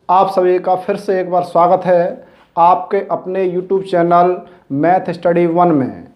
आप सभी का फिर से एक बार स्वागत है आपके अपने YouTube चैनल मैथ स्टडी 1 में।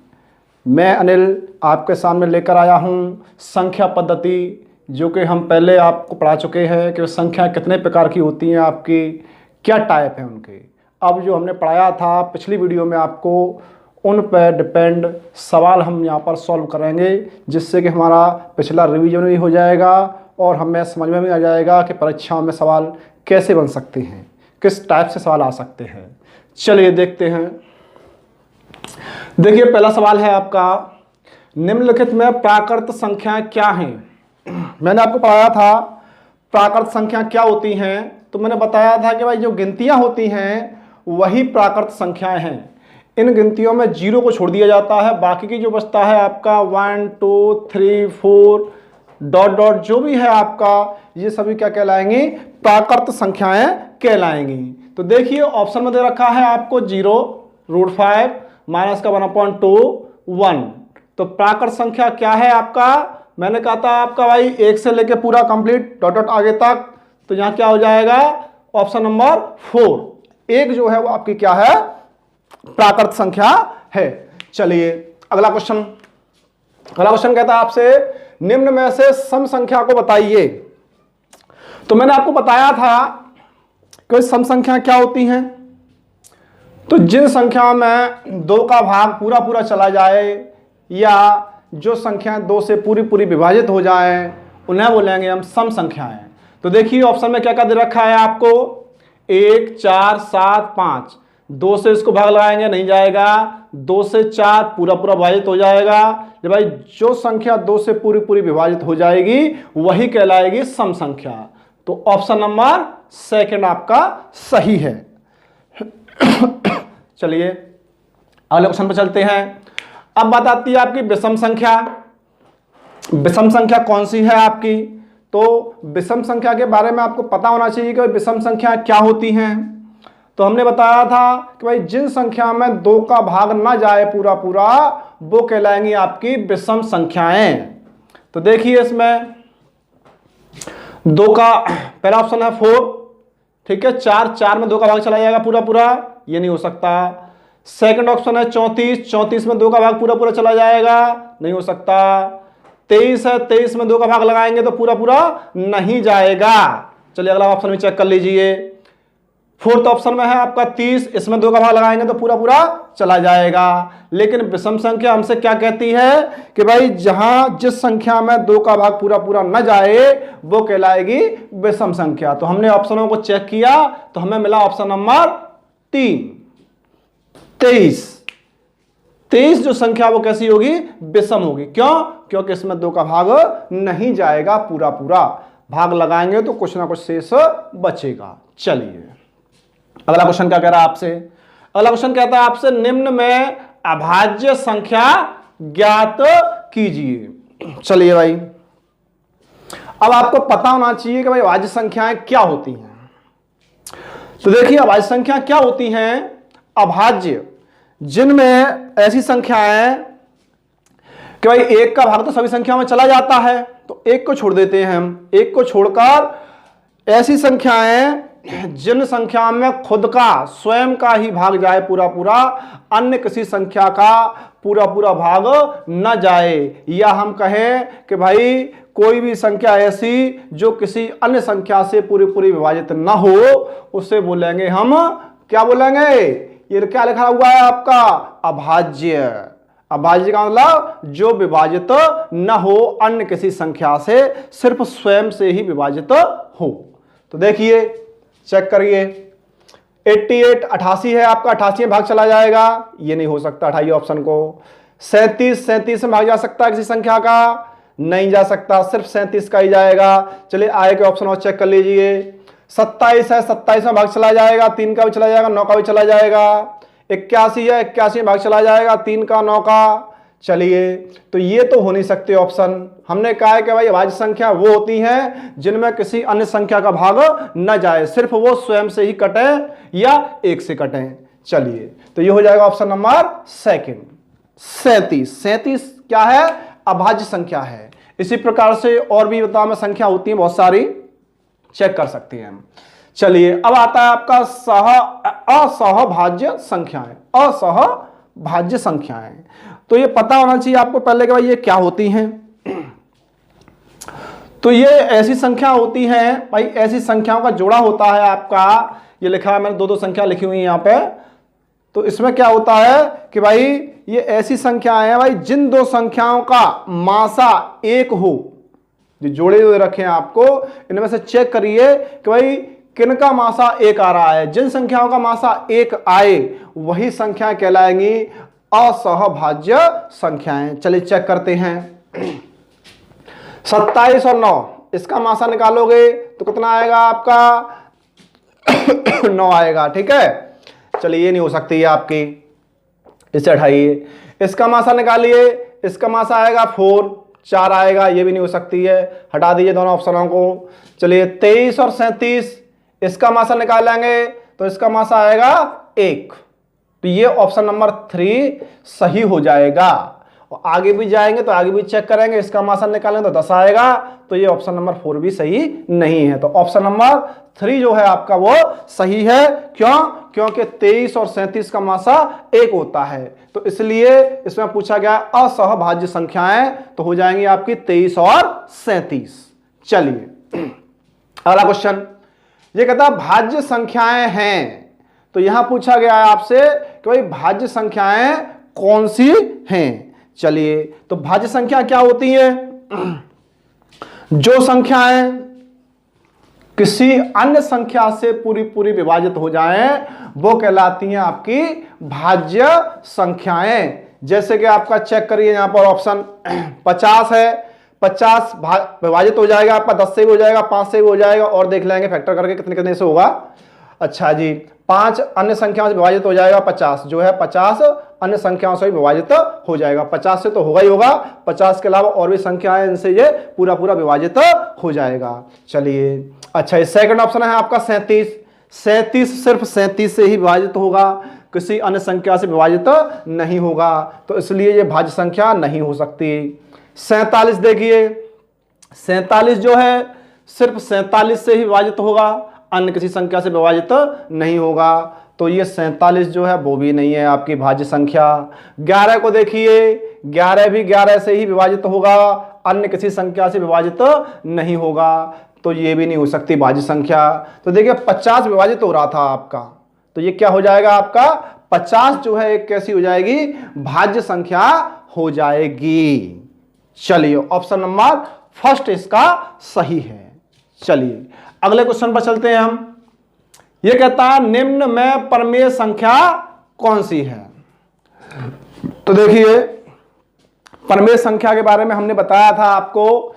मैं अनिल आपके सामने लेकर आया हूं संख्या पद्धति, जो कि हम पहले आपको पढ़ा चुके हैं कि संख्या कितने प्रकार की होती हैं, आपकी क्या टाइप है उनके। अब जो हमने पढ़ाया था पिछली वीडियो में, आपको उन पर डिपेंड सवाल हम यहाँ पर सॉल्व करेंगे, जिससे कि हमारा पिछला रिवीजन भी हो जाएगा और हमें समझ में भी आ जाएगा कि परीक्षाओं में सवाल कैसे बन सकते हैं, किस टाइप से सवाल आ सकते हैं। चलिए देखते हैं। देखिए पहला सवाल है आपका, निम्नलिखित में प्राकृत संख्याएं क्या हैं। मैंने आपको पढ़ाया था प्राकृत संख्या क्या होती हैं, तो मैंने बताया था कि भाई जो गिनतियां होती हैं वही प्राकृत संख्याएं हैं। इन गिनतियों में जीरो को छोड़ दिया जाता है, बाकी की जो बचता है आपका 1 2 3 4 डॉट डॉट जो भी है आपका, ये सभी क्या कहलाएंगी, प्राकृत संख्याएं कहलाएंगी। तो देखिए ऑप्शन में दे रखा है आपको 0 √5 माइनस का 1/2 1। तो प्राकृत संख्या क्या है आपका, मैंने कहा था आपका भाई 1 से लेके पूरा कंप्लीट डॉट डॉट आगे तक। तो यहाँ क्या हो जाएगा, ऑप्शन नंबर 4 1 जो है वो आपकी क्या है, प्राकृत संख्या है। चलिए अगला क्वेश्चन कहता है आपसे निम्न में से सम संख्या को बताइए। तो मैंने आपको बताया था कि सम संख्या क्या होती हैं। तो जिन संख्या में 2 का भाग पूरा पूरा चला जाए या जो संख्याएं 2 से पूरी विभाजित हो जाए उन्हें बोलेंगे हम सम संख्याएं। तो देखिए ऑप्शन में क्या क्या दे रखा है आपको, 1 4 7 5। 2 से इसको भाग लगाएंगे नहीं जाएगा, 2 से 4 पूरा विभाजित हो जाएगा। जब भाई जो संख्या 2 से पूरी विभाजित हो जाएगी वही कहलाएगी सम संख्या। तो ऑप्शन नंबर 2 आपका सही है। चलिए अगले क्वेश्चन पर चलते हैं। अब बात आती है आपकी विषम संख्या। विषम संख्या कौन सी है आपकी, तो विषम संख्या के बारे में आपको पता होना चाहिए कि विषम संख्या क्या होती हैं। तो हमने बताया था कि भाई जिन संख्या में 2 का भाग ना जाए पूरा वो कहलाएंगी आपकी विषम संख्याएं। तो देखिए इसमें 2 का पहला ऑप्शन है 4, ठीक है। 4 में 2 का भाग चला जाएगा पूरा, ये नहीं हो सकता। सेकंड ऑप्शन है 34 में 2 का भाग पूरा चला जाएगा, नहीं हो सकता। 23 है, 23 में 2 का भाग लगाएंगे तो पूरा नहीं जाएगा। चलिए अगला ऑप्शन भी चेक कर लीजिए। फोर्थ ऑप्शन में है आपका 30, इसमें 2 का भाग लगाएंगे तो पूरा चला जाएगा। लेकिन विषम संख्या हमसे क्या कहती है कि भाई जहां जिस संख्या में 2 का भाग पूरा न जाए वो कहलाएगी विषम संख्या। तो हमने ऑप्शनों को चेक किया तो हमें मिला ऑप्शन नंबर 3 23 जो संख्या वो कैसी होगी, विषम होगी। क्यों, क्योंकि इसमें 2 का भाग नहीं जाएगा पूरा, भाग लगाएंगे तो कुछ ना कुछ शेष बचेगा। चलिए अगला क्वेश्चन क्या कह रहा है आपसे, अगला क्वेश्चन कहता है आपसे निम्न में अभाज्य संख्या ज्ञात कीजिए। चलिए भाई अब आपको पता होना चाहिए कि भाई अभाज्य संख्याएं क्या होती हैं। तो देखिए अभाज्य संख्या क्या होती हैं, अभाज्य जिनमें ऐसी संख्याएं कि भाई 1 का भाग तो सभी संख्याओं में चला जाता है, तो 1 को छोड़ देते हैं हम। 1 को छोड़कर ऐसी संख्याएं जिन संख्या में खुद का स्वयं का ही भाग जाए पूरा, अन्य किसी संख्या का पूरा भाग न जाए, या हम कहें कि भाई कोई भी संख्या ऐसी जो किसी अन्य संख्या से पूरी विभाजित न हो, उसे बोलेंगे हम, क्या बोलेंगे, ये क्या लिखा हुआ है आपका, अभाज्य। अभाज्य का मतलब जो विभाजित न हो अन्य किसी संख्या से, सिर्फ स्वयं से ही विभाजित हो। तो देखिए चेक करिए, 88 है आपका, 88 में भाग चला जाएगा, ये नहीं हो सकता, हटाइए ऑप्शन को। 37 में भाग जा सकता है किसी संख्या का, नहीं जा सकता, सिर्फ 37 का ही जाएगा। चलिए आगे के ऑप्शन और चेक कर लीजिए। 27 है, 27 में भाग चला जाएगा, 3 का भी चला जाएगा, 9 का भी चला जाएगा। 81 है, 81 में भाग चला जाएगा, 3 का 9 का। चलिए तो ये तो हो नहीं सकते ऑप्शन। हमने कहा है कि भाई अभाज्य संख्या वो होती हैं जिनमें किसी अन्य संख्या का भाग न जाए, सिर्फ वो स्वयं से ही कटे या 1 से कटे। चलिए तो ये हो जाएगा ऑप्शन नंबर 2। 37 क्या है, अभाज्य संख्या है। इसी प्रकार से और भी बताओ में संख्या होती है बहुत सारी, चेक कर सकते हैं हम। चलिए अब आता है आपका असहभाज्य संख्याएं। असहभाज्य संख्याएं, तो ये पता होना चाहिए आपको पहले कि भाई ये क्या होती हैं। तो ये ऐसी संख्या होती हैं भाई, ऐसी संख्याओं का जोड़ा होता है आपका, ये लिखा है मैंने, दो संख्या लिखी हुई है यहां पे। तो इसमें क्या होता है कि भाई ये ऐसी संख्याएं हैं भाई जिन दो संख्याओं का मासा एक हो, जो जोड़े हुए रखे हैं आपको, इनमें से चेक करिए कि भाई किनका मासा एक आ रहा है। जिन संख्याओं का मासा एक आए वही संख्या कहलाएंगी असहभाज्य संख्याएं। चलिए चेक करते हैं। 27 और 9, इसका मासा निकालोगे तो कितना आएगा आपका 9 आएगा, ठीक है। चलिए ये नहीं हो सकती है आपकी, इसे हटाइए। इसका मासा निकालिए, इसका मासा आएगा 4 आएगा, ये भी नहीं हो सकती है, हटा दीजिए दोनों ऑप्शनों को। चलिए 23 और 37, इसका मासा निकालेंगे तो इसका मासा आएगा 1, तो ये ऑप्शन नंबर 3 सही हो जाएगा। और आगे भी जाएंगे तो आगे भी चेक करेंगे, इसका मासा निकालेंगे तो 10 आएगा, तो ये ऑप्शन नंबर 4 भी सही नहीं है। तो ऑप्शन नंबर 3 जो है आपका वो सही है। क्यों? क्योंकि 23 और 37 का मासा 1 होता है, तो इसलिए इसमें पूछा गया असहभाज्य संख्याएं, तो हो जाएंगी आपकी 23 और 37। चलिए अगला क्वेश्चन, ये कहता है भाज्य संख्याएं हैं। तो यहां पूछा गया है आपसे कि भाई भाज्य संख्याएं कौन सी हैं। चलिए तो भाज्य संख्या क्या होती है? जो संख्याएं किसी अन्य संख्या से पूरी विभाजित हो जाएं वो कहलाती हैं आपकी भाज्य संख्याएं। जैसे कि आपका चेक करिए यहां पर ऑप्शन 50 है, 50 विभाजित हो जाएगा आपका 10 से भी हो जाएगा, 5 से भी हो जाएगा, और देख लेंगे फैक्टर करके कितने कितने से होगा। अच्छा जी, 5 अन्य संख्याओं से विभाजित हो जाएगा, 50 जो है 50 अन्य संख्याओं से भी विभाजित हो जाएगा। 50 से तो होगा ही होगा, 50 के अलावा और भी संख्याएं इनसे ये पूरा विभाजित हो जाएगा। चलिए अच्छा, सेकंड ऑप्शन है आपका 37। 37 सिर्फ 37 से ही विभाजित होगा, किसी अन्य संख्या से विभाजित नहीं होगा, तो इसलिए ये भाज्य संख्या नहीं हो सकती। 47 देखिए, 47 जो है सिर्फ 47 से ही विभाजित होगा, अन्य किसी संख्या से विभाजित नहीं होगा, तो ये 47 जो है वो भी नहीं है आपकी भाज्य संख्या। 11 को देखिए, 11 भी 11 से ही विभाजित होगा, अन्य किसी संख्या से विभाजित नहीं होगा, तो ये भी नहीं हो सकती भाज्य संख्या। तो देखिए 50 विभाजित हो रहा था आपका, तो ये क्या हो जाएगा आपका 50 जो है एक कैसी हो जाएगी, भाज्य संख्या हो जाएगी। चलिए ऑप्शन नंबर फर्स्ट इसका सही है। चलिए अगले क्वेश्चन पर चलते हैं हम। यह कहता है निम्न में परमेय संख्या कौन सी है। तो देखिए परमेय संख्या के बारे में हमने बताया था आपको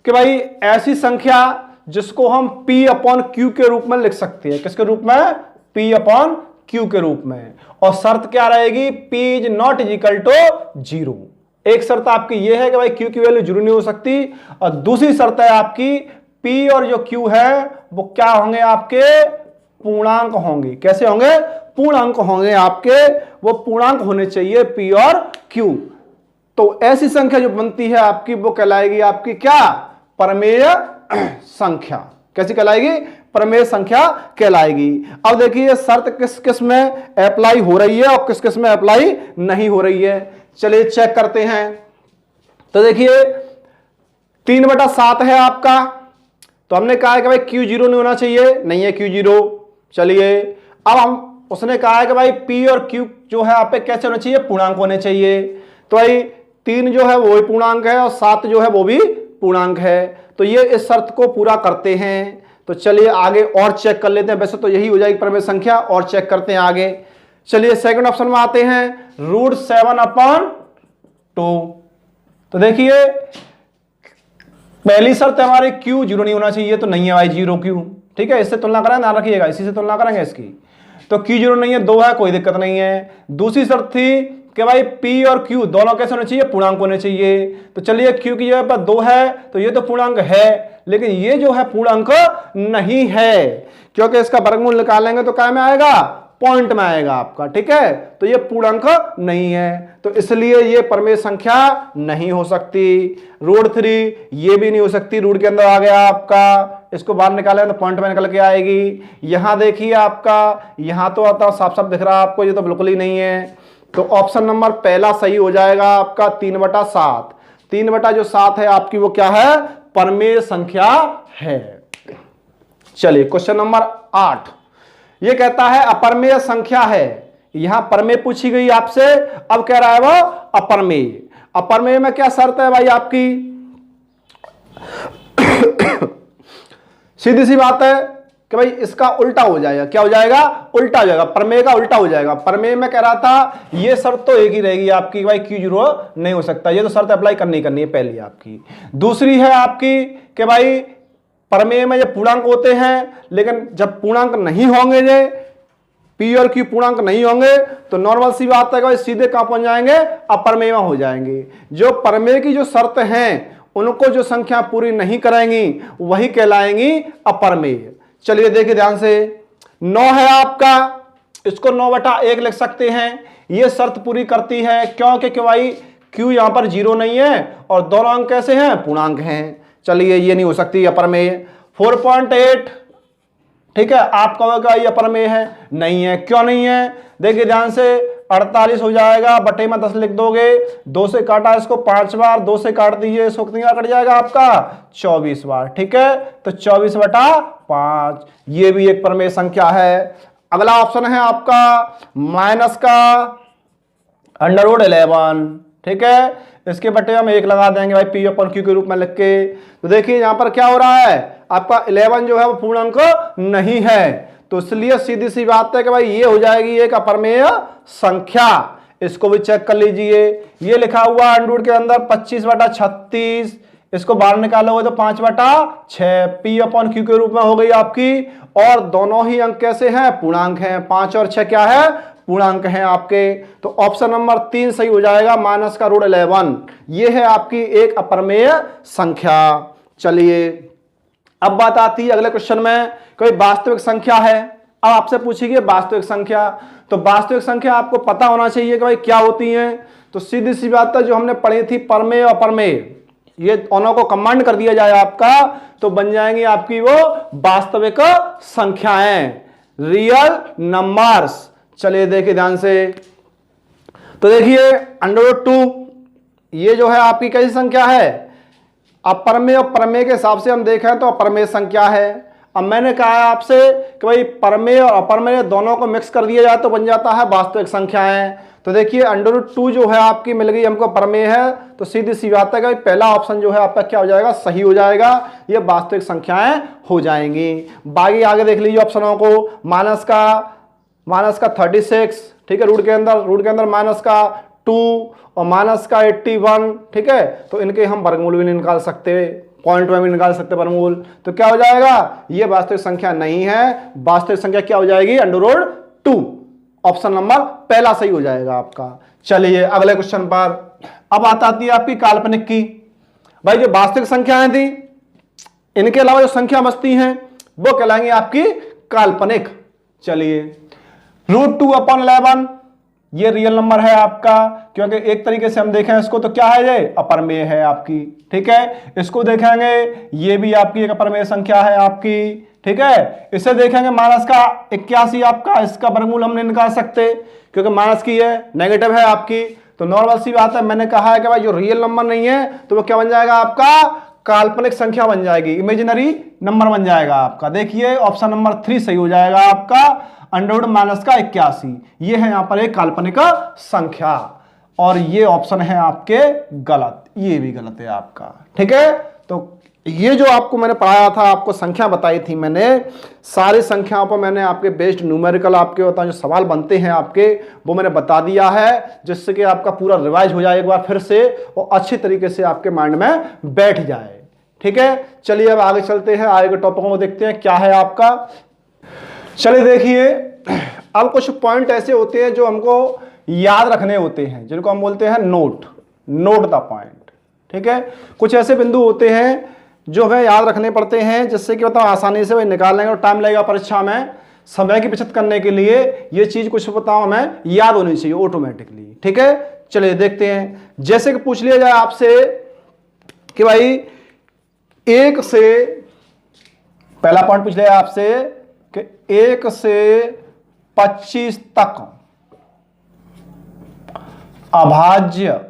कि भाई ऐसी संख्या जिसको हम P/Q के रूप में लिख सकते हैं। किसके रूप में? P/Q के रूप में। और शर्त क्या रहेगी? P is not is equal to 0। एक शर्त आपकी यह है कि भाई Q की वैल्यू 0 नहीं हो सकती, और दूसरी शर्त है आपकी P और जो Q है वो क्या होंगे आपके पूर्णांक होंगे। कैसे होंगे? पूर्णांक होंगे आपके, वो पूर्णांक होने चाहिए P और Q। तो ऐसी संख्या जो बनती है आपकी वो कहलाएगी आपकी क्या? परमेय संख्या। कैसी कहलाएगी? परमेय संख्या कहलाएगी। अब देखिए शर्त किस किस में अप्लाई हो रही है और किस किस में अप्लाई नहीं हो रही है। चलिए चेक करते हैं। तो देखिए 3/7 है आपका, तो हमने कहा है कि भाई Q0 नहीं होना चाहिए, नहीं है Q0। चलिए अब हम उसने कहा है कि भाई P और Q जो है आप पे कैसे होने चाहिए? पूर्णांक होने चाहिए। तो भाई 3 जो है वो भी पूर्णांक है और 7 जो है वो भी पूर्णांक है, तो ये इस शर्त को पूरा करते हैं। तो चलिए आगे और चेक कर लेते हैं। वैसे तो यही हो जाएगी परमेय संख्या, और चेक करते हैं आगे। चलिए सेकंड ऑप्शन में आते हैं, √7/2। तो देखिए पहली शर्त हमारी Q 0 नहीं होना चाहिए, तो नहीं है भाई 0Q। ठीक है, इससे तुलना करें, ध्यान रखिएगा, इसी से तुलना करेंगे इसकी। तो Q 0 नहीं है, 2 है, कोई दिक्कत नहीं है। दूसरी शर्त थी कि भाई P और Q दोनों कैसे होने चाहिए? पूर्णांक होने चाहिए। तो चलिए Q की जगह पर 2 है, तो ये तो पूर्णांक है, लेकिन ये जो है पूर्णांक नहीं है, क्योंकि इसका वर्गमूल निकालेंगे तो क्या में आएगा? पॉइंट में आएगा आपका। ठीक है, तो ये पूर्णांक नहीं है, तो इसलिए ये परमेय संख्या नहीं हो सकती। √3 ये भी नहीं हो सकती, रूट के अंदर आ गया आपका, इसको बाहर निकालेंगे तो पॉइंट में निकल के आएगी। यहां देखिए आपका, यहां तो आता साफ साफ दिख रहा है आपको, ये तो बिल्कुल ही नहीं है। तो ऑप्शन नंबर पहला सही हो जाएगा आपका 3/7। 3/7 है आपकी वो क्या है, परमेय संख्या है। चलिए क्वेश्चन नंबर 8, ये कहता है अपरमेय संख्या है। यहां परमेय पूछी गई आपसे, अब कह रहा है वो अपरमेय। अपरमेय में क्या शर्त है भाई आपकी, सीधी सी बात है कि भाई इसका उल्टा हो जाएगा। क्या हो जाएगा, उल्टा हो जाएगा, प्रमेय का उल्टा हो जाएगा। प्रमेय में कह रहा था ये शर्त तो एक ही रहेगी आपकी, भाई Q0 नहीं हो सकता, ये तो शर्त अप्लाई करनी है पहली आपकी। दूसरी है आपकी कि भाई प्रमेय में ये पूर्णांक होते हैं, लेकिन जब पूर्णांक नहीं होंगे, ये P और Q पूर्णांक नहीं होंगे तो नॉर्मल सी बात है कि भाई सीधे कहां पहुंच जाएंगे, अप्रमेय में हो जाएंगे। जो प्रमेय की जो शर्त हैं उनको जो संख्या पूरी नहीं कराएंगी वही कहलाएंगी अप्रमेय। चलिए देखिए ध्यान से, 9 है आपका, इसको 9/1 लिख सकते हैं। ये शर्त पूरी करती है, क्योंकि भाई Q यहां पर 0 नहीं है और दोनों अंक कैसे हैं, पूर्णांक हैं। चलिए ये नहीं हो सकती अप्रमेय। 4.8 ठीक है, आप कहोगे ये अप्रमेय है, नहीं है। क्यों नहीं है, देखिए ध्यान से, 48 हो जाएगा, बटे में 10 लिख दोगे, 2 से काटा इसको 5 बार, 2 से काट दीजिए, इसको कितना कट जाएगा आपका 24 बार। ठीक है, तो 24/5 ये भी एक प्रमेय संख्या है। अगला ऑप्शन है आपका माइनस का √11। ठीक है, इसके बटे हम 1 लगा देंगे भाई P/Q के रूप में लिख के। तो देखिए यहां पर क्या हो रहा है, आपका 11 जो है वो पूर्णांक नहीं है, तो इसलिए सीधी सी बात है कि भाई ये हो जाएगी एक अप्रमेय संख्या। इसको भी चेक कर लीजिए, ये लिखा हुआ अंडरूट के अंदर 25/36, इसको बाहर निकालोगे तो 5/6 P/Q के रूप में हो गई आपकी। और दोनों ही अंक कैसे हैं, पूर्णांक हैं, 5 और 6 क्या है, पूर्णांक हैं आपके। तो ऑप्शन नंबर 3 सही हो जाएगा, माइनस का √11। ये है आपकी एक अप्रमेय संख्या। चलिए अब बात आती है अगले क्वेश्चन में, कोई वास्तविक संख्या है। अब आपसे पूछिए वास्तविक संख्या, तो वास्तविक संख्या आपको पता होना चाहिए कि भाई क्या होती है। तो सीधी सी बात है, जो हमने पढ़ी थी प्रमेय और अप्रमेय, ये दोनों को कंबाइंड कर दिया जाए आपका तो बन जाएंगी आपकी वो वास्तविक संख्याएं, रियल नंबर्स। चलिए देखिए ध्यान से, तो देखिए √2 ये जो है आपकी कैसी संख्या है, अप्रमेय और प्रमेय के हिसाब से हम देखें तो अप्रमेय संख्या है। अब मैंने कहा है आपसे कि भाई प्रमेय और अप्रमेय दोनों को मिक्स कर दिया जाए तो बन जाता है वास्तविक संख्याएं। तो देखिए √2 जो है आपकी मिल गई हमको, प्रमेय है, तो सीधी सी बात है कि पहला ऑप्शन जो है आपका क्या हो जाएगा, सही हो जाएगा, ये वास्तविक संख्याएं हो जाएंगी। बाकी आगे देख लीजिए ऑप्शनों को, माइनस का 36, ठीक है, रूट के अंदर माइनस का 2 और माइनस का 81, ठीक है, तो इनके हम वर्गमूल भी नहीं निकाल सकते, पॉइंट में भी निकाल सकते वर्गमूल। तो क्या हो जाएगा, ये वास्तविक संख्या नहीं है, वास्तविक संख्या क्या हो जाएगी, √2। ऑप्शन नंबर पहला सही हो जाएगा आपका। चलिए अगले क्वेश्चन पर, अब बात आती है आपकी काल्पनिक की। भाई जो वास्तविक संख्याएं थी, इनके अलावा जो संख्या बचती हैं वो कहलाएंगी आपकी काल्पनिक। चलिए √2/11 ये रियल नंबर है आपका, क्योंकि एक तरीके से हम देखें इसको तो क्या है, ये अप्रमेय है आपकी। ठीक है, इसको देखेंगे ये भी आपकी एक अप्रमेय संख्या है आपकी। ठीक है, इसे देखेंगे माइनस का 81 आपका, इसका वर्गमूल हम नहीं निकाल सकते क्योंकि माइनस की है, नेगेटिव है आपकी। तो नॉर्मल सी बात है, मैंने कहा है कि भाई जो रियल नंबर नहीं है तो वो क्या बन जाएगा आपका, काल्पनिक संख्या बन जाएगी, इमेजिनरी नंबर बन जाएगा आपका। देखिए ऑप्शन नंबर 3 सही हो जाएगा आपका, √-81 ये है यहां पर एक काल्पनिक संख्या। और ये ऑप्शन है आपके गलत, ये भी गलत है आपका। ठीक है, तो ये जो आपको मैंने पढ़ाया था, आपको संख्या बताई थी मैंने, सारी संख्याओं पर मैंने आपके बेस्ड न्यूमेरिकल आपके होता है जो सवाल बनते हैं आपके, वो मैंने बता दिया है, जिससे कि आपका पूरा रिवाइज हो जाए एक बार फिर से और अच्छी तरीके से आपके माइंड में बैठ जाए। ठीक है, चलिए अब आगे चलते हैं, आगे के टॉपिकों को देखते हैं क्या है आपका। चलिए देखिए, अब कुछ पॉइंट ऐसे होते हैं जो हमको याद रखने होते हैं, जिनको हम बोलते हैं नोट द पॉइंट। ठीक है, कुछ ऐसे बिंदु होते हैं जो हमें याद रखने पड़ते हैं, जिससे कि बताओ आसानी से वही निकाल लेंगे और टाइम लगेगा परीक्षा में समय की बचत करने के लिए। ये चीज कुछ बताओ हमें याद होनी चाहिए ऑटोमेटिकली। ठीक है, चलिए देखते हैं। जैसे कि पूछ लिया जाए आपसे कि भाई 1 से पहला पॉइंट पूछ लिया आपसे कि 1 से 25 तक अभाज्य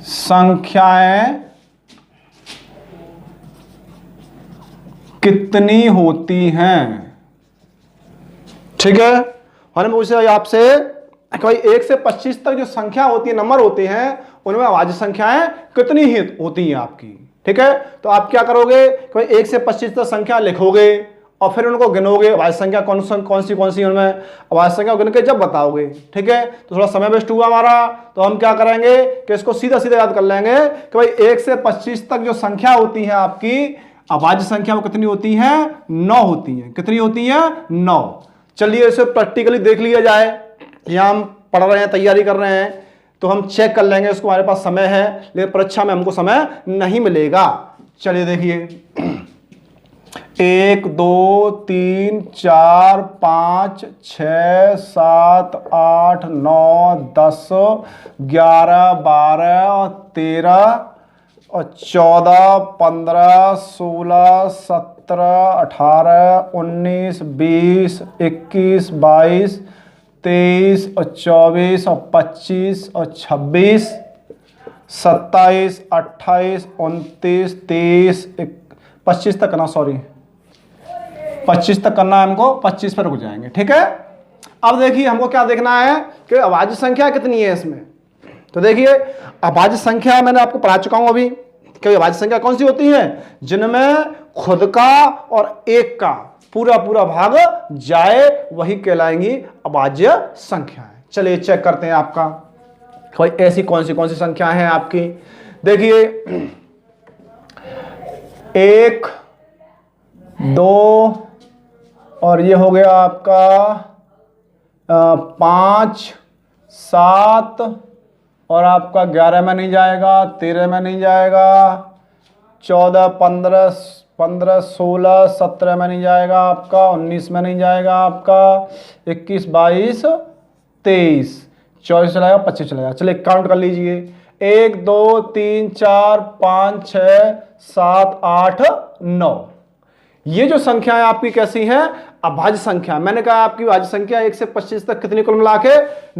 संख्याएं कितनी होती हैं। ठीक है, हमने पूछा आपसे कि भाई 1 से 25 तक जो संख्या होती है, नंबर होते हैं, उनमें अभाज्य संख्याएं कितनी ही होती हैं आपकी। ठीक है, तो आप क्या करोगे कि भाई 1 से 25 तक संख्या लिखोगे और फिर उनको गिनोगे, अभाज्य संख्या कौन सी उनमें अभाज्य संख्या गिन के जब बताओगे। ठीक है, तो थोड़ा समय वेस्ट हुआ हमारा, तो हम क्या करेंगे कि इसको सीधा सीधा याद कर लेंगे कि भाई 1 से 25 तक जो संख्या होती है आपकी अभाज्य संख्या वो कितनी होती है, 9 होती है। कितनी होती है, 9। चलिए इसे प्रैक्टिकली देख लिया जाए। यहाँ हम पढ़ रहे हैं, तैयारी कर रहे हैं, तो हम चेक कर लेंगे। इसको हमारे पास समय है, लेकिन परीक्षा में हमको समय नहीं मिलेगा। चलिए देखिए, 1 2 3 4 5 6 7 8 9 10 11 12 और 13 और 14 15 16 17 18 19 20 21 22 23 और 24 और 25 और 26 27 28 29 30 25 तक करना, सॉरी 25 तक करना है हमको, 25 पर रुक जाएंगे। ठीक है, अब देखिए हमको क्या देखना है कि अभाज्य संख्या कितनी है इसमें। तो देखिए अभाज्य संख्या मैंने आपको पढ़ा चुका हूं अभी कि अभाज्य संख्या कौन सी होती है, जिनमें खुद का और एक का पूरा पूरा भाग जाए, वही कहलाएंगी अभाज्य संख्याएं। चलिए चेक करते हैं आपका भाई ऐसी कौन सी संख्याएं हैं आपकी। देखिए 1 2 और ये हो गया आपका 5 7 और आपका 11 में नहीं जाएगा, 13 में नहीं जाएगा, 14 15 16 17 में नहीं जाएगा आपका, 19 में नहीं जाएगा आपका, 21 22 23 24 चला जाएगा, 25 चला जाएगा। चलिए काउंट कर लीजिए, 1 2 3 4 5 6 7 8 9। ये जो संख्याएं आपकी कैसी हैं, अभाज्य संख्या। मैंने कहा आपकी अभाज्य संख्या 1 से 25 तक कितनी कुल मिला के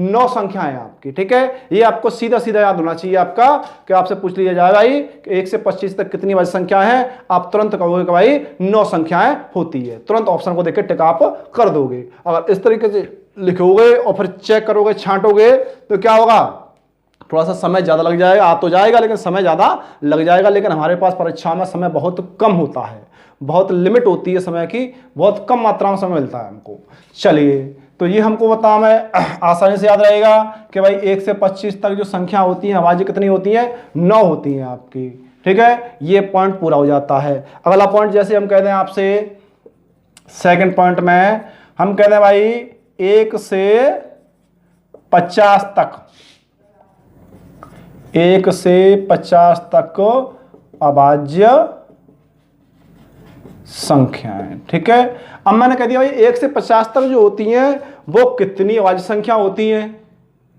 9 संख्याएं आपकी। ठीक है, ये आपको सीधा सीधा याद होना चाहिए आपका कि आपसे पूछ लिया जाए भाई कि 1 से 25 तक कितनी अभाज्य संख्या है, आप तुरंत कहोगे कि भाई 9 संख्याएं होती है। तुरंत ऑप्शन को देख के टिक आप कर दोगे। अगर इस तरीके से लिखोगे और फिर चेक करोगे, छांटोगे, तो क्या होगा, थोड़ा सा समय ज़्यादा लग जाएगा। आ तो जाएगा लेकिन समय ज़्यादा लग जाएगा। लेकिन हमारे पास परीक्षा में समय बहुत कम होता है, बहुत लिमिट होती है समय की, बहुत कम मात्रा में समय मिलता है हमको। चलिए, तो ये हमको बता मैं आसानी से याद रहेगा कि भाई 1 से 25 तक जो संख्या होती है अभाज्य कितनी होती है, 9 होती हैं आपकी। ठीक है, ये पॉइंट पूरा हो जाता है। अगला पॉइंट जैसे हम कहते हैं आपसे, सेकंड पॉइंट में हम कहते हैं भाई 1 से 50 तक, 1 से 50 तक अभाज्य संख्याएं। ठीक है, अब मैंने कह दिया भाई 1 से 50 तक जो होती हैं वो कितनी अभाज्य संख्या होती हैं।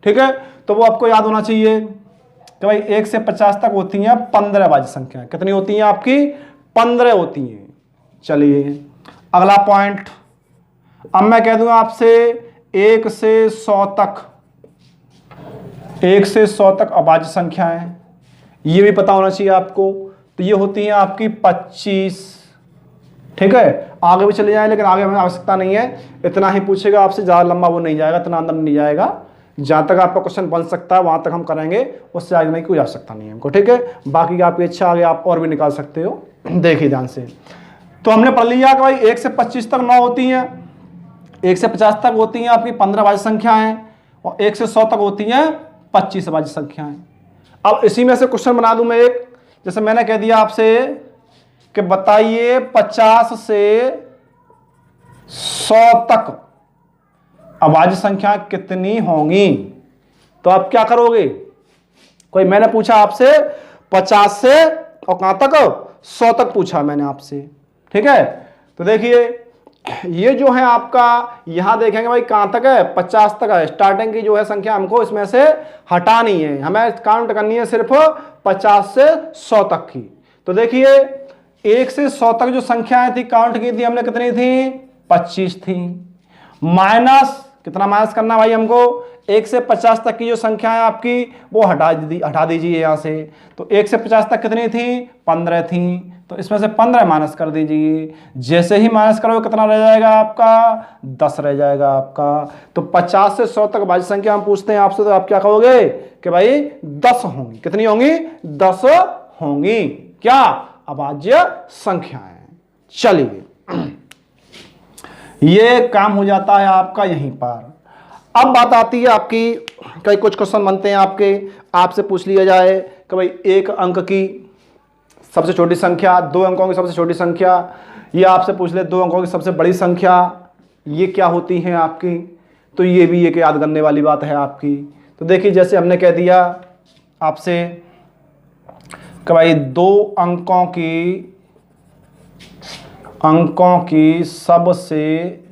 ठीक है, तो वो आपको याद होना चाहिए कि भाई 1 से 50 तक होती हैं 15 अभाज्य संख्याएं। कितनी होती हैं आपकी, 15 होती हैं। चलिए अगला पॉइंट, अब मैं कह दूंगा आपसे 1 से 100 तक, 1 से 100 तक अभाज्य संख्याएं, ये भी पता होना चाहिए आपको। तो ये होती हैं आपकी 25। ठीक है, आगे भी चले जाए लेकिन आगे हमें आवश्यकता नहीं है, इतना ही पूछेगा आपसे, ज़्यादा लंबा वो नहीं जाएगा, इतना अंदर नहीं जाएगा। जहाँ तक आपका क्वेश्चन बन सकता है वहाँ तक हम करेंगे, उससे आगे नहीं कोई आवश्यकता नहीं है हमको। ठीक है, बाकी की आपकी इच्छा, आगे आप और भी निकाल सकते हो। देखिए ध्यान से, तो हमने पढ़ लिया कि भाई 1 से 25 तक 9 होती हैं, 1 से 50 तक होती हैं आपकी 15 अभाज्य संख्याएं, और 1 से 100 तक होती हैं 25 अभाज्य संख्याएं। अब इसी में से क्वेश्चन बना दूं मैं एक, जैसे मैंने कह दिया आपसे कि बताइए 50 से 100 तक अभाज्य संख्या कितनी होंगी। तो आप क्या करोगे, कोई मैंने पूछा आपसे 50 से और कहां तक, 100 तक पूछा मैंने आपसे। ठीक है, तो देखिए ये जो है आपका, यहां देखेंगे भाई कहां तक है, 50 तक है। स्टार्टिंग की जो है संख्या हमको इसमें से हटानी है, हमें काउंट करनी है सिर्फ 50 से 100 तक की। तो देखिए 1 से 100 तक जो संख्याएं थी काउंट की थी हमने, कितनी थी? 25 थी। माइनस कितना माइनस करना भाई हमको? 1 से 50 तक की जो संख्या है आपकी वो हटा दीजिए यहां से। तो 1 से 50 तक कितनी थी? 15 थी। तो इसमें से 15 माइनस कर दीजिए। जैसे ही माइनस करोगे कितना रह जाएगा आपका? 10 रह जाएगा आपका। तो 50 से 100 तक भाज्य संख्या हम पूछते हैं आपसे, तो आप क्या कहोगे कि भाई 10 होंगी। कितनी होंगी? 10 होंगी। क्या? अभाज्य संख्याएं। चलिए, ये काम हो जाता है आपका यहीं पर। अब बात आती है आपकी, कई कुछ क्वेश्चन बनते हैं आपके, आपसे पूछ लिया जाए कि भाई 1 अंक की सबसे छोटी संख्या, 2 अंकों की सबसे छोटी संख्या, या आपसे पूछ ले 2 अंकों की सबसे बड़ी संख्या, ये क्या होती है आपकी? तो ये भी एक याद करने वाली बात है आपकी। तो देखिए, जैसे हमने कह दिया आपसे कि भाई 2 अंकों की सबसे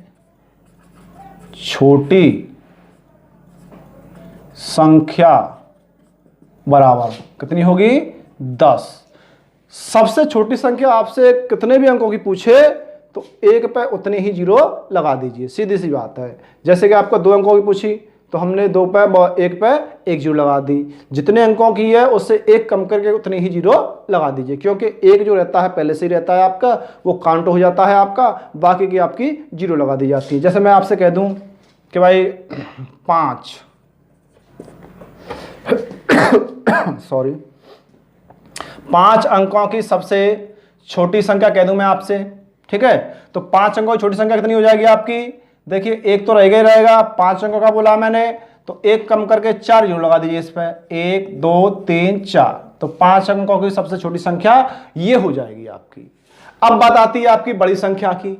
छोटी संख्या बराबर कितनी होगी? 10। सबसे छोटी संख्या आपसे कितने भी अंकों की पूछे तो 1 पे उतने ही जीरो लगा दीजिए, सीधी सी बात है। जैसे कि आपको 2 अंकों की पूछी तो हमने 1 पे 1 जीरो लगा दी। जितने अंकों की है उससे 1 कम करके उतने ही जीरो लगा दीजिए, क्योंकि 1 जो रहता है पहले से ही रहता है आपका, वो काउंट हो जाता है आपका, बाकी की आपकी जीरो लगा दी जाती है। जैसे मैं आपसे कह दूं कि भाई 5 सॉरी 5 अंकों की सबसे छोटी संख्या कह दूं मैं आपसे, ठीक है? तो 5 अंकों की छोटी संख्या कितनी हो जाएगी आपकी? देखिए, 1 तो रहेगा ही रहेगा, 5 अंकों का बोला मैंने, तो 1 कम करके 4 जीरो लगा दीजिए इस पर, 1 2 3 4। तो 5 अंकों की सबसे छोटी संख्या ये हो जाएगी आपकी। अब बात आती है आपकी बड़ी संख्या की।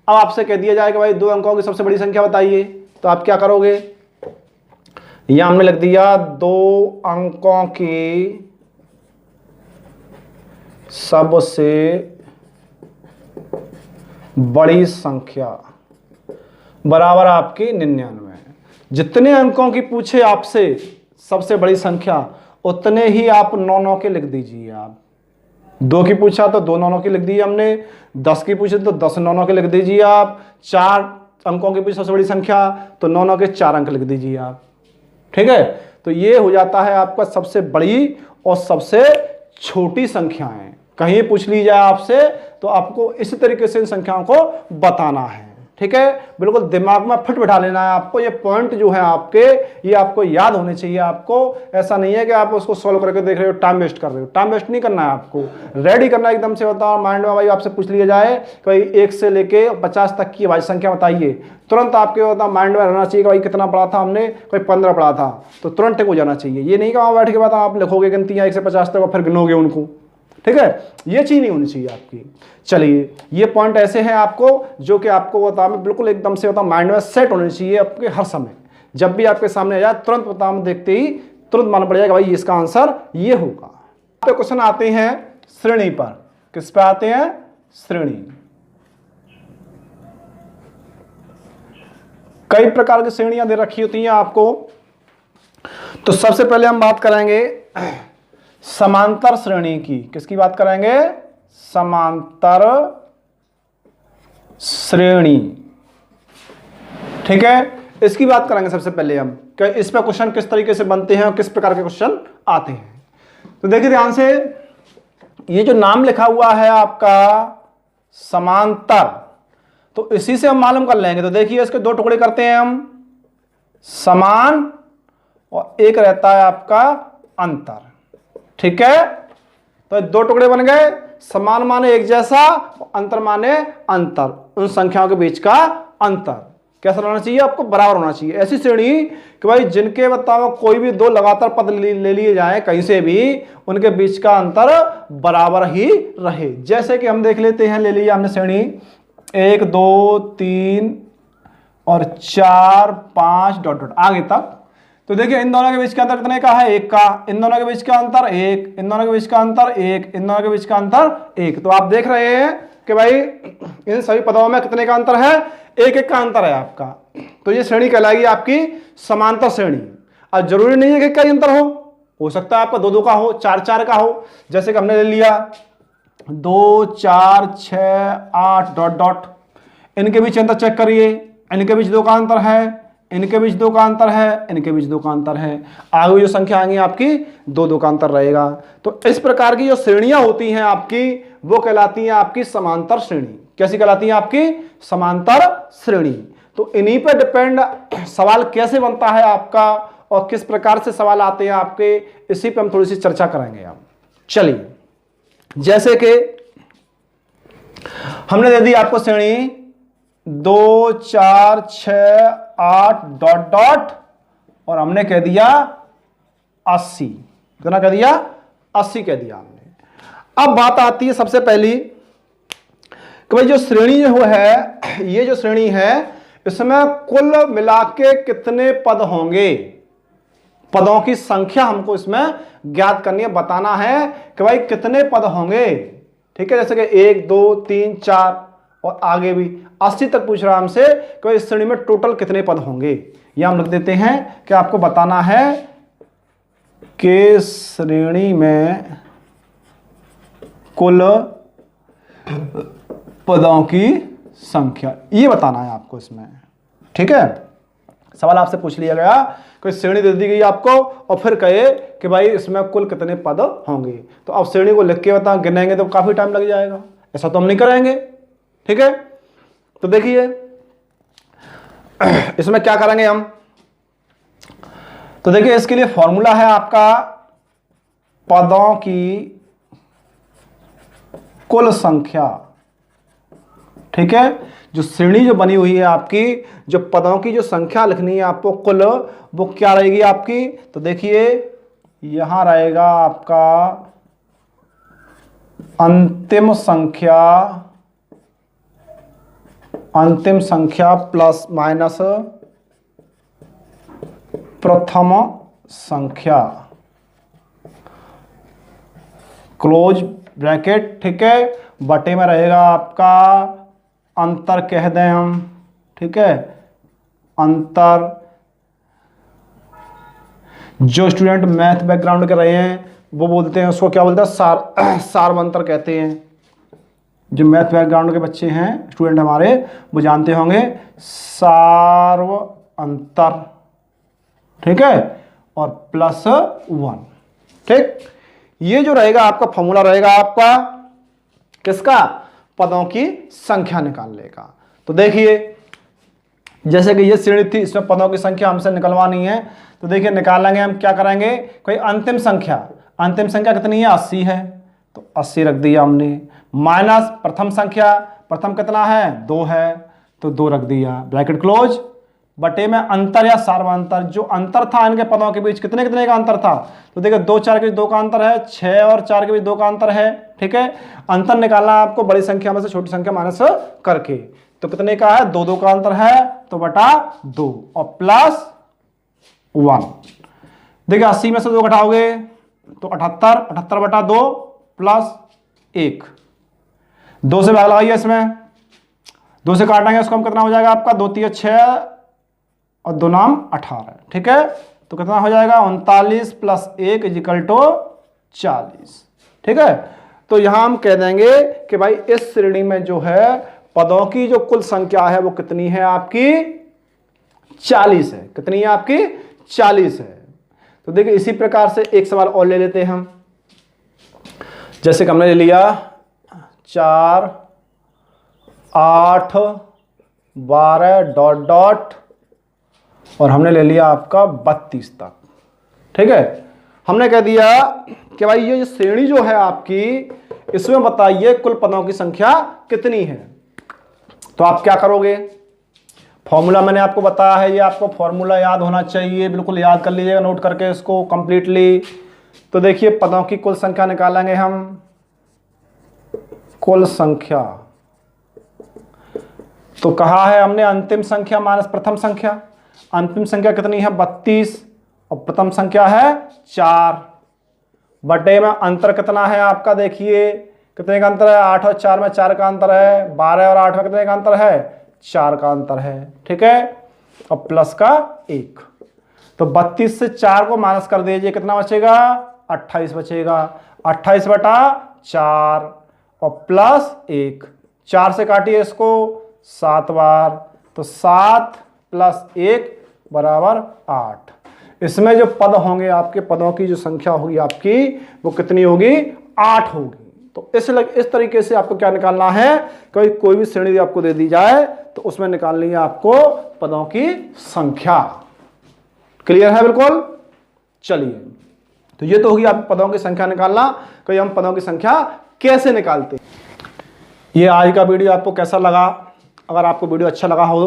अब आपसे कह दिया जाएगा भाई 2 अंकों की सबसे बड़ी संख्या बताइए, तो आप क्या करोगे? यहां हमने लिख दिया 2 अंकों की सबसे बड़ी संख्या बराबर आपकी 99। जितने अंकों की पूछे आपसे सबसे बड़ी संख्या, उतने ही आप 9 के लिख दीजिए। आप 2 की पूछा तो 2 9 की लिख दी हमने, 10 की पूछे तो 10 9 के लिख दीजिए आप, 4 अंकों की पूछे सबसे बड़ी संख्या तो 9 के 4 अंक लिख दीजिए आप, ठीक है? तो ये हो जाता है आपका सबसे बड़ी और सबसे छोटी संख्याएं। कहीं पूछ ली जाए आपसे तो आपको इस तरीके से इन संख्याओं को बताना है, ठीक है? बिल्कुल दिमाग में फिट बिठा लेना है आपको। ये पॉइंट जो है आपके, ये आपको याद होने चाहिए आपको। ऐसा नहीं है कि आप उसको सॉल्व करके देख रहे हो, टाइम वेस्ट कर रहे हो। टाइम वेस्ट नहीं करना है आपको, रेडी करना है एकदम से। बताओ माइंड में भाई आपसे पूछ लिया जाए कि भाई 1 से लेके 50 तक की भाज्य संख्या बताइए, तुरंत आपके बताओ माइंड में रहना चाहिए कि भाई कितना पढ़ा था हमने, कोई 15 पढ़ा था, तो तुरंत हो जाना चाहिए। ये नहीं कि वहाँ बैठ के बाद आप लिखोगे गिनतियाँ 1 से 50 तक और फिर गिनोगे उनको, ठीक है? ये चीज नहीं होनी चाहिए आपकी। चलिए, ये पॉइंट ऐसे हैं आपको जो कि आपको बताओ बिल्कुल एकदम से बताओ माइंड में सेट होने चाहिए आपके हर समय। जब भी आपके सामने आ जाए तुरंत बताओ, देखते ही तुरंत मालूम पड़ जाएगा भाई इसका आंसर ये होगा। पे क्वेश्चन आते हैं श्रेणी पर। किस पे आते हैं? श्रेणी। कई प्रकार की श्रेणियां दे रखी होती हैं आपको। तो सबसे पहले हम बात करेंगे समांतर श्रेणी की। किसकी बात करेंगे? समांतर श्रेणी, ठीक है? इसकी बात करेंगे सबसे पहले हम कि इस पे क्वेश्चन किस तरीके से बनते हैं और किस प्रकार के क्वेश्चन आते हैं। तो देखिए ध्यान से, ये जो नाम लिखा हुआ है आपका समांतर, तो इसी से हम मालूम कर लेंगे। तो देखिए, इसके 2 टुकड़े करते हैं हम, समान और एक रहता है आपका अंतर, ठीक है? तो 2 टुकड़े बन गए, समान माने एक जैसा, अंतर माने अंतर, उन संख्याओं के बीच का अंतर कैसा होना चाहिए? आपको बराबर होना चाहिए। ऐसी श्रेणी कि भाई जिनके बताओ कोई भी 2 लगातार पद ले लिए जाए कहीं से भी, उनके बीच का अंतर बराबर ही रहे। जैसे कि हम देख लेते हैं, ले लिया हमने श्रेणी 1 2 3 और 4 5 डॉट डॉट आगे तक। तो देखिए, इन दोनों के बीच का अंतर कितने का है? 1 का। इन दोनों के बीच का अंतर 1, इन दोनों के बीच का अंतर 1, इन दोनों के बीच का अंतर 1। तो आप देख रहे हैं कि भाई इन सभी पदों में कितने का अंतर है? 1 1 का अंतर है आपका। तो ये श्रेणी कहलाएगी आपकी समांतर श्रेणी। अब जरूरी नहीं है कि कई अंतर हो सकता है आपका 2 2 का हो, 4 4 का हो। जैसे कि हमने ले लिया 2 4 6 8 डॉट डॉट, इनके बीच अंतर चेक करिए, इनके बीच 2 का अंतर है, इनके बीच 2 का अंतर है, इनके बीच 2 का अंतर है। आगे जो संख्या आएंगी आपकी 2 का अंतर रहेगा। तो इस प्रकार की जो श्रेणियां होती हैं आपकी, वो कहलाती हैं आपकी समांतर श्रेणी। कैसी कहलाती है आपकी? समांतर श्रेणी। तो इन्हीं पर डिपेंड सवाल कैसे बनता है आपका और किस प्रकार से सवाल आते हैं आपके, इसी पे हम थोड़ी सी चर्चा करेंगे हम। चलिए, जैसे कि हमने दे दी आपको श्रेणी 2 4 6 8 डॉट डॉट और हमने कह दिया 80। कितना कह दिया? 80 कह दिया हमने। अब बात आती है सबसे पहली कि भाई जो श्रेणी जो है, ये जो श्रेणी है, इसमें कुल मिला के कितने पद होंगे? पदों की संख्या हमको इसमें ज्ञात करनी है, बताना है कि भाई कितने पद होंगे। ठीक है, जैसे कि 1 2 3 4 और आगे भी 80 तक पूछ रहा है हमसे कि इस श्रेणी में टोटल कितने पद होंगे। यह हम लिख देते हैं कि आपको बताना है कि श्रेणी में कुल पदों की संख्या, ये बताना है आपको इसमें। ठीक है, सवाल आपसे पूछ लिया गया, कोई श्रेणी दे दी गई आपको और फिर कहे कि भाई इसमें कुल कितने पद होंगे। तो अब श्रेणी को लिख के बता, गिनेंगे तो काफी टाइम लग जाएगा, ऐसा तो हम नहीं करेंगे। ठीक है, तो देखिए इसमें क्या करेंगे हम। तो देखिए इसके लिए फॉर्मूला है आपका पदों की कुल संख्या। ठीक है, जो श्रेणी जो बनी हुई है आपकी, जो पदों की जो संख्या लिखनी है आपको कुल, वो क्या रहेगी आपकी? तो देखिए यहां रहेगा आपका अंतिम संख्या प्लस माइनस प्रथम संख्या, क्लोज ब्रैकेट। ठीक है, बटे में रहेगा आपका अंतर, कह दें हम। ठीक है, अंतर। जो स्टूडेंट मैथ बैकग्राउंड के रहे हैं वो बोलते हैं, उसको क्या बोलते हैं? सार्वंतर कहते हैं। जो मैथ बैकग्राउंड के बच्चे हैं, स्टूडेंट हमारे, वो जानते होंगे सार्व अंतर। ठीक है, और +1। ठीक, ये जो रहेगा आपका फॉर्मूला रहेगा आपका किसका? पदों की संख्या निकालने का। तो देखिए जैसे कि ये श्रेणी थी, इसमें पदों की संख्या हमसे निकलवानी है। तो देखिए निकालेंगे हम, क्या करेंगे? कोई अंतिम संख्या, अंतिम संख्या कितनी है? 80 है, तो 80 रख दिया हमने। माइनस प्रथम संख्या, प्रथम कितना है? 2 है, तो 2 रख दिया, ब्रैकेट क्लोज। बटे में अंतर या सार्वंतर, जो अंतर था इनके पदों के बीच, कितने कितने का अंतर था? तो देखिए 2 4 के बीच 2 का अंतर है, 6 और 4 के बीच 2 का अंतर है। ठीक है, अंतर निकालना है आपको बड़ी संख्या में से छोटी संख्या माइनस करके। तो कितने का है? 2 2 का अंतर है, तो बटा 2 और +1। देखिए 80 में से 2 घटाओगे तो 78, 78 बटा 2 +1। 2 से भाग लगाइए इसमें, 2 से काटेंगे इसको हम, कितना हो जाएगा आपका? 2 3 6 और 2 नाम 18। ठीक है, तो कितना हो जाएगा? 39 + 1 = 40। ठीक है, तो यहां हम कह देंगे कि भाई इस श्रेणी में जो है पदों की जो कुल संख्या है वो कितनी है आपकी? 40 है। कितनी है आपकी? 40 है। तो देखिए इसी प्रकार से एक सवाल और ले लेते हैं हम। जैसे कि हमने ले लिया 4 8 12 डॉट डॉट और हमने ले लिया आपका 32 तक। ठीक है, हमने कह दिया कि भाई ये श्रेणी जो है आपकी, इसमें बताइए कुल पदों की संख्या कितनी है। तो आप क्या करोगे? फॉर्मूला मैंने आपको बताया है, ये आपको फॉर्मूला याद होना चाहिए, बिल्कुल याद कर लीजिएगा नोट करके इसको कंप्लीटली। तो देखिए पदों की कुल संख्या निकालेंगे हम, कुल संख्या। तो कहा है हमने अंतिम संख्या माइनस प्रथम संख्या। अंतिम संख्या कितनी है? 32 और प्रथम संख्या है 4। बटे में अंतर कितना है आपका? देखिए कितने का अंतर है? 8 और 4 में 4 का अंतर है। 12 और 8 में कितने का अंतर है? 4 का अंतर है। ठीक है, और प्लस का 1। तो 32 से 4 को माइनस कर दीजिए, कितना बचेगा? 28 बचेगा। 28 बटा 4 और प्लस 1, 4 से काटिए इसको 7 बार, तो 7 + 1 = 8। इसमें जो पद होंगे आपके, पदों की जो संख्या होगी आपकी, वो कितनी होगी? 8 होगी। तो इस तरीके से आपको क्या निकालना है, कोई भी श्रेणी आपको दे दी जाए तो उसमें निकालनी है आपको पदों की संख्या। क्लियर है बिल्कुल? चलिए, तो ये तो होगी आप पदों की संख्या निकालना। कि हम पदों की संख्या कैसे निकालते हैं। ये आज का वीडियो आपको कैसा लगा? अगर आपको वीडियो अच्छा लगा हो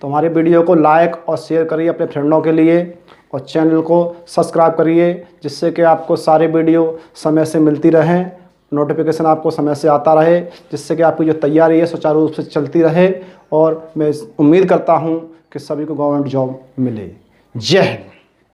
तो हमारे वीडियो को लाइक और शेयर करिए अपने फ्रेंडों के लिए, और चैनल को सब्सक्राइब करिए, जिससे कि आपको सारे वीडियो समय से मिलती रहें, नोटिफिकेशन आपको समय से आता रहे, जिससे कि आपकी जो तैयारी है सुचारू रूप से चलती रहे। और मैं उम्मीद करता हूँ कि सभी को गवर्नमेंट जॉब मिले। जय हिंद।